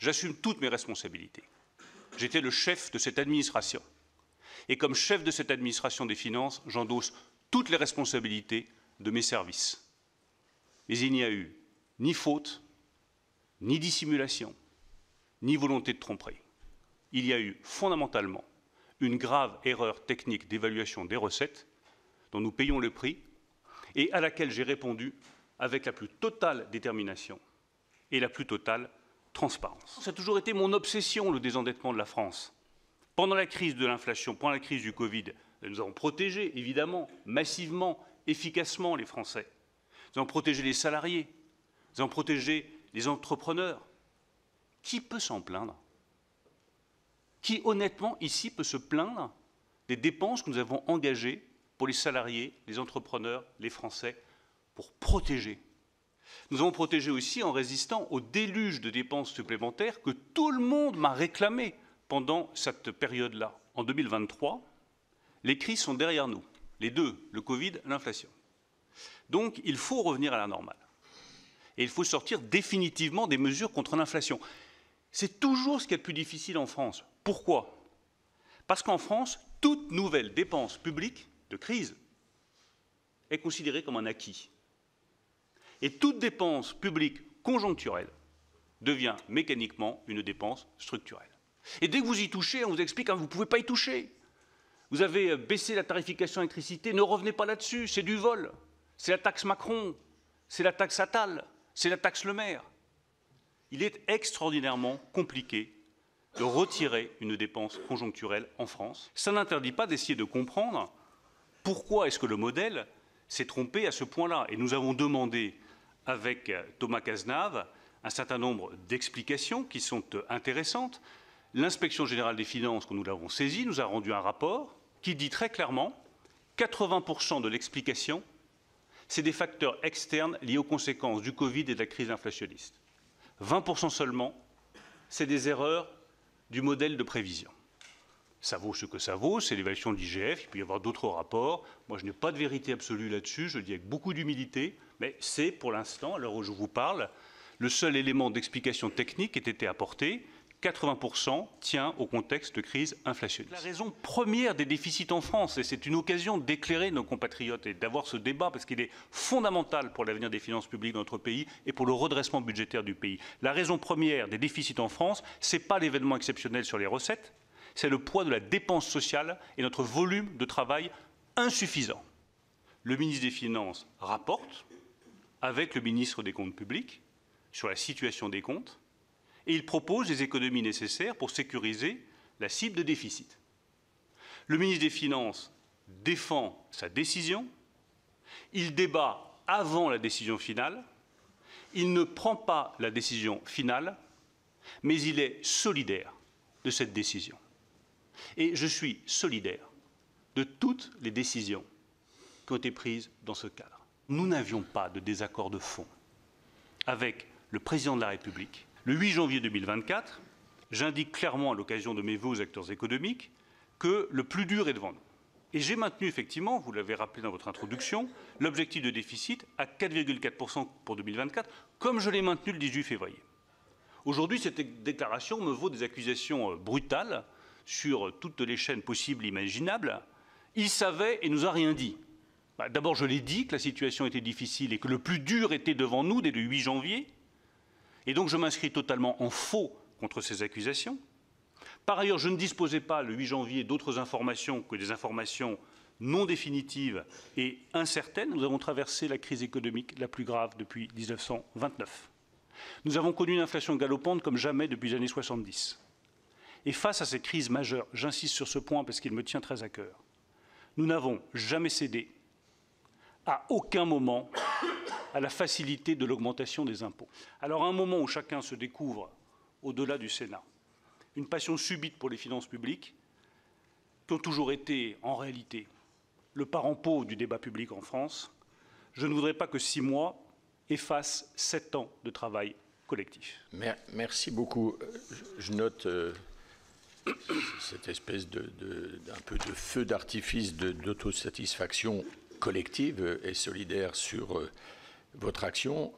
J'assume toutes mes responsabilités. J'étais le chef de cette administration. Et comme chef de cette administration des finances, j'endosse toutes les responsabilités de mes services. Mais il n'y a eu ni faute, ni dissimulation, ni volonté de tromperie. Il y a eu fondamentalement une grave erreur technique d'évaluation des recettes dont nous payons le prix et à laquelle j'ai répondu avec la plus totale détermination et la plus totale transparence. Ça a toujours été mon obsession, le désendettement de la France. Pendant la crise de l'inflation, pendant la crise du Covid, nous avons protégé, évidemment, massivement, efficacement les Français. Nous avons protégé les salariés, nous avons protégé les entrepreneurs. Qui peut s'en plaindre? Qui, honnêtement, ici, peut se plaindre des dépenses que nous avons engagées pour les salariés, les entrepreneurs, les Français, pour protéger? Nous avons protégé aussi en résistant au déluge de dépenses supplémentaires que tout le monde m'a réclamé pendant cette période-là. En 2023, les crises sont derrière nous, les deux, le Covid, l'inflation. Donc il faut revenir à la normale. Et il faut sortir définitivement des mesures contre l'inflation. C'est toujours ce qui est le plus difficile en France. Pourquoi? Parce qu'en France, toute nouvelle dépense publique de crise est considérée comme un acquis. Et toute dépense publique conjoncturelle devient mécaniquement une dépense structurelle. Et dès que vous y touchez, on vous explique que vous ne pouvez pas y toucher. Vous avez baissé la tarification d'électricité, ne revenez pas là-dessus, c'est du vol. C'est la taxe Macron, c'est la taxe Attal, c'est la taxe Le Maire. Il est extraordinairement compliqué de retirer une dépense conjoncturelle en France. Ça n'interdit pas d'essayer de comprendre pourquoi est-ce que le modèle s'est trompé à ce point-là. Et nous avons demandé avec Thomas Cazenave un certain nombre d'explications qui sont intéressantes. L'inspection générale des finances, quand nous l'avons saisie, nous a rendu un rapport qui dit très clairement 80% de l'explication, c'est des facteurs externes liés aux conséquences du Covid et de la crise inflationniste. 20% seulement, c'est des erreurs du modèle de prévision. Ça vaut ce que ça vaut, c'est l'évaluation de l'IGF, il peut y avoir d'autres rapports. Moi, je n'ai pas de vérité absolue là-dessus, je le dis avec beaucoup d'humilité, mais c'est pour l'instant, à l'heure où je vous parle, le seul élément d'explication technique qui ait été apporté. 80% tient au contexte de crise inflationniste. La raison première des déficits en France, et c'est une occasion d'éclairer nos compatriotes et d'avoir ce débat parce qu'il est fondamental pour l'avenir des finances publiques de notre pays et pour le redressement budgétaire du pays. La raison première des déficits en France, ce n'est pas l'événement exceptionnel sur les recettes, c'est le poids de la dépense sociale et notre volume de travail insuffisant. Le ministre des Finances rapporte avec le ministre des Comptes publics sur la situation des comptes et il propose les économies nécessaires pour sécuriser la cible de déficit. Le ministre des Finances défend sa décision, il débat avant la décision finale, il ne prend pas la décision finale, mais il est solidaire de cette décision. Et je suis solidaire de toutes les décisions qui ont été prises dans ce cadre. Nous n'avions pas de désaccord de fond avec le président de la République. Le 8 janvier 2024, j'indique clairement à l'occasion de mes vœux aux acteurs économiques que le plus dur est devant nous. Et j'ai maintenu effectivement, vous l'avez rappelé dans votre introduction, l'objectif de déficit à 4,4% pour 2024, comme je l'ai maintenu le 18 février. Aujourd'hui, cette déclaration me vaut des accusations brutales sur toutes les chaînes possibles et imaginables. Il savait et nous a rien dit. D'abord, je l'ai dit que la situation était difficile et que le plus dur était devant nous dès le 8 janvier. Et donc je m'inscris totalement en faux contre ces accusations. Par ailleurs, je ne disposais pas le 8 janvier d'autres informations que des informations non définitives et incertaines. Nous avons traversé la crise économique la plus grave depuis 1929. Nous avons connu une inflation galopante comme jamais depuis les années 70. Et face à ces crises majeures, j'insiste sur ce point parce qu'il me tient très à cœur, nous n'avons jamais cédé à aucun moment à la facilité de l'augmentation des impôts. Alors à un moment où chacun se découvre, au-delà du Sénat, une passion subite pour les finances publiques, qui ont toujours été, en réalité, le parent pauvre du débat public en France, je ne voudrais pas que 6 mois effacent 7 ans de travail collectif. Merci beaucoup. Je note cette espèce d'un peu de feu d'artifice d'autosatisfaction collective et solidaire sur votre action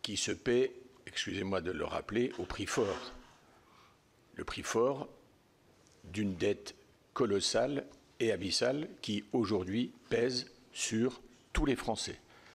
qui se paie, excusez-moi de le rappeler, au prix fort. le prix fort d'une dette colossale et abyssale qui aujourd'hui pèse sur tous les Français.